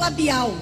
labial.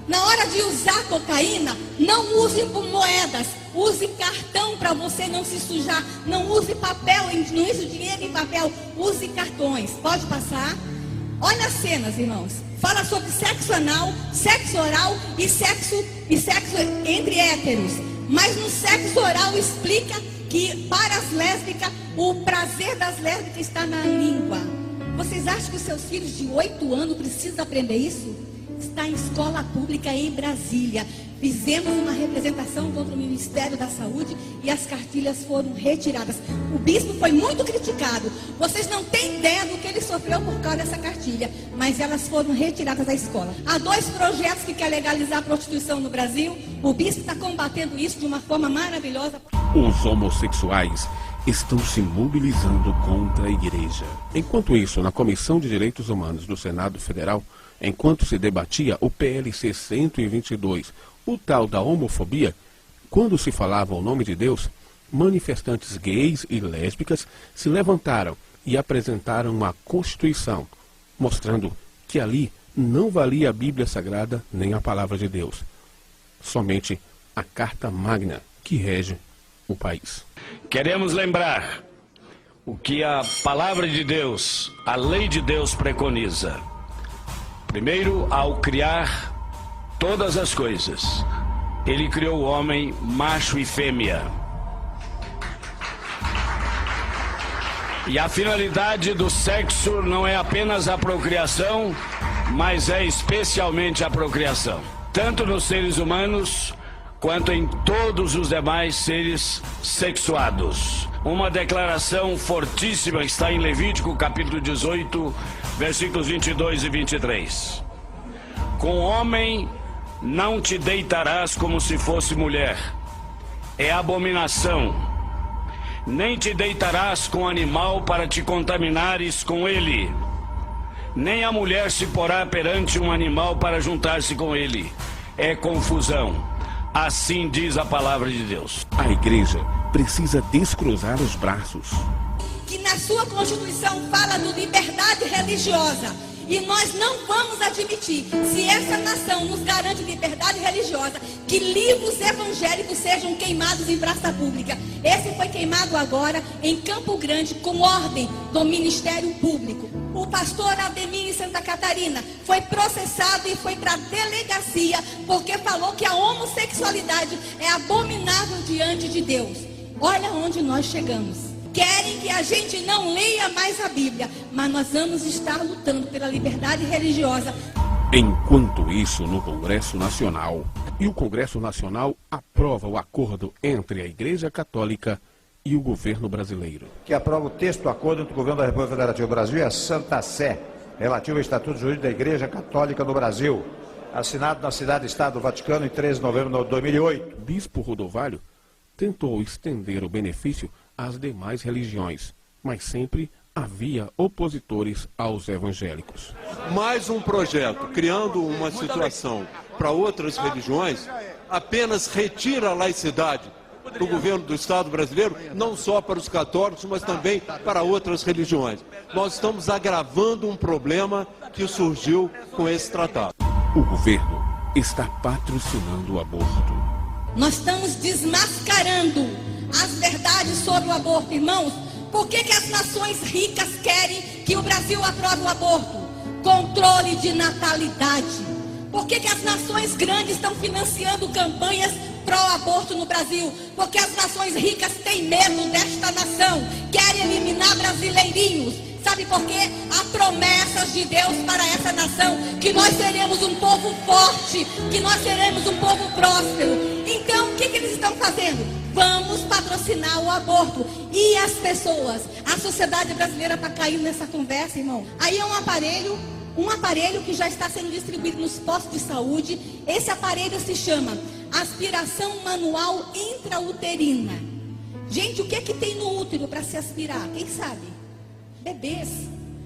Na hora de usar cocaína, não use moedas, use cartão para você não se sujar. Não use papel, não use dinheiro em papel, use cartões. Pode passar? Olha as cenas, irmãos. Fala sobre sexo anal, sexo oral e sexo entre héteros. Mas no sexo oral explica que para as lésbicas, o prazer das lésbicas está na língua. Vocês acham que os seus filhos de 8 anos precisam aprender isso? Está em escola pública em Brasília. Fizemos uma representação contra o Ministério da Saúde e as cartilhas foram retiradas. O bispo foi muito criticado. Vocês não têm ideia do que ele sofreu por causa dessa cartilha, mas elas foram retiradas da escola. Há 2 projetos que querem legalizar a prostituição no Brasil. O bispo está combatendo isso de uma forma maravilhosa. Os homossexuais estão se mobilizando contra a igreja. Enquanto isso, na Comissão de Direitos Humanos do Senado Federal, enquanto se debatia o PLC 122, o tal da homofobia, quando se falava o nome de Deus, manifestantes gays e lésbicas se levantaram e apresentaram uma Constituição, mostrando que ali não valia a Bíblia Sagrada nem a Palavra de Deus, somente a Carta Magna que rege o país. Queremos lembrar o que a Palavra de Deus, a Lei de Deus preconiza. Primeiro, ao criar todas as coisas, Ele criou o homem macho e fêmea. E a finalidade do sexo não é apenas a procriação, mas é especialmente a procriação, tanto nos seres humanos quanto em todos os demais seres sexuados. Uma declaração fortíssima está em Levítico, capítulo 18, versículos 22 e 23. Com homem não te deitarás como se fosse mulher, é abominação. Nem te deitarás com animal para te contaminares com ele. Nem a mulher se porá perante um animal para juntar-se com ele. É confusão. Assim diz a palavra de Deus. A igreja precisa descruzar os braços. Que na sua Constituição fala de liberdade religiosa. E nós não vamos admitir, se essa nação nos garante liberdade religiosa, que livros evangélicos sejam queimados em praça pública. Esse foi queimado agora em Campo Grande com ordem do Ministério Público. O pastor Ademir em Santa Catarina foi processado e foi para a delegacia porque falou que a homossexualidade é abominável diante de Deus. Olha onde nós chegamos. Querem que a gente não leia mais a Bíblia, mas nós vamos estar lutando pela liberdade religiosa. Enquanto isso, no Congresso Nacional, e o Congresso Nacional aprova o acordo entre a Igreja Católica e o governo brasileiro. Que aprova o texto do acordo entre o governo da República Federativa do Brasil e a Santa Sé, relativo ao Estatuto Jurídico da Igreja Católica do Brasil, assinado na cidade-estado do Vaticano em 13 de novembro de 2008. Bispo Rodovalho tentou estender o benefício às demais religiões, mas sempre havia opositores aos evangélicos. Mais um projeto criando uma situação para outras religiões apenas retira a laicidade do governo do Estado brasileiro, não só para os católicos, mas também para outras religiões. Nós estamos agravando um problema que surgiu com esse tratado. O governo está patrocinando o aborto. Nós estamos desmascarando as verdades sobre o aborto, irmãos. Por que as nações ricas querem que o Brasil aprove o aborto? Controle de natalidade. Por que as nações grandes estão financiando campanhas pró-aborto no Brasil? Porque as nações ricas têm medo desta nação, querem eliminar brasileirinhos. Sabe por quê? Há promessas de Deus para essa nação, que nós seremos um povo forte, que nós seremos um povo próspero. Então, o que eles estão fazendo? Vamos patrocinar o aborto. E as pessoas, a sociedade brasileira está caindo nessa conversa, irmão. Aí é um aparelho que já está sendo distribuído nos postos de saúde. Esse aparelho se chama aspiração manual intrauterina. Gente, o que é que tem no útero para se aspirar? Quem sabe? Bebês.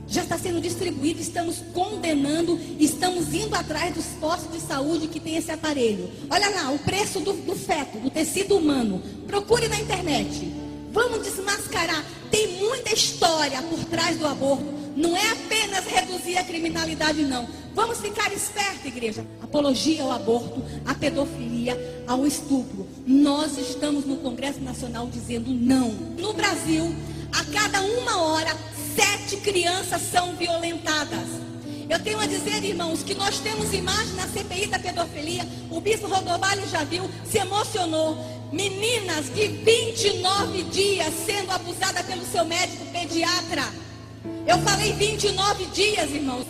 Já está sendo distribuído, estamos condenando, estamos indo atrás dos postos de saúde que tem esse aparelho. Olha lá, o preço do feto, do tecido humano. Procure na internet. Vamos desmascarar. Tem muita história por trás do aborto. Não é apenas reduzir a criminalidade, não. Vamos ficar espertos, igreja. Apologia ao aborto, à pedofilia, ao estupro. Nós estamos no Congresso Nacional dizendo não. No Brasil, a cada 1 hora, 7 crianças são violentadas. Eu tenho a dizer, irmãos, que nós temos imagem na CPI da pedofilia. O bispo Rodovalho já viu, se emocionou. Meninas de 29 dias sendo abusadas pelo seu médico pediatra. Eu falei 29 dias, irmãos.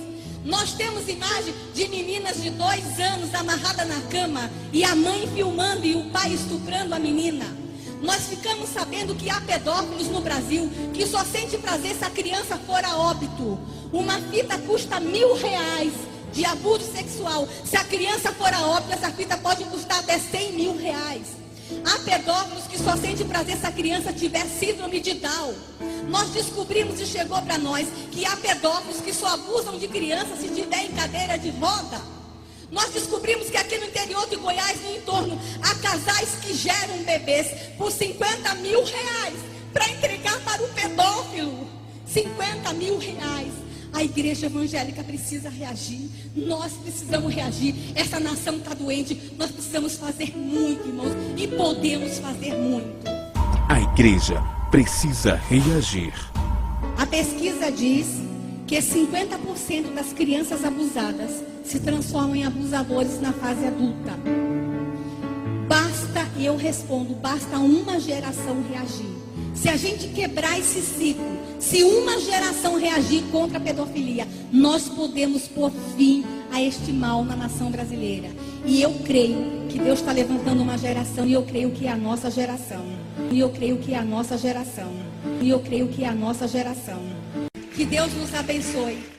Nós temos imagem de meninas de 2 anos amarradas na cama e a mãe filmando e o pai estuprando a menina. Nós ficamos sabendo que há pedófilos no Brasil que só sente prazer se a criança for a óbito. Uma fita custa R$1.000 de abuso sexual. Se a criança for a óbito, essa fita pode custar até R$100.000. Há pedófilos que só sente prazer se a criança tiver síndrome de Down. Nós descobrimos e chegou para nós que há pedófilos que só abusam de crianças se tiver em cadeira de roda. Nós descobrimos que aqui no interior de Goiás, no entorno, há casais que geram bebês por R$50.000 para entregar para o pedófilo. R$50.000. A igreja evangélica precisa reagir. Nós precisamos reagir. Essa nação está doente. Nós precisamos fazer muito, irmãos. E podemos fazer muito. A igreja precisa reagir. A pesquisa diz que 50% das crianças abusadas se transformam em abusadores na fase adulta. Basta, e eu respondo, basta uma geração reagir. Se a gente quebrar esse ciclo, se uma geração reagir contra a pedofilia, nós podemos pôr fim a este mal na nação brasileira. E eu creio que Deus está levantando uma geração, e eu creio que é a nossa geração. E eu creio que é a nossa geração. E eu creio que é a nossa geração. Que Deus nos abençoe.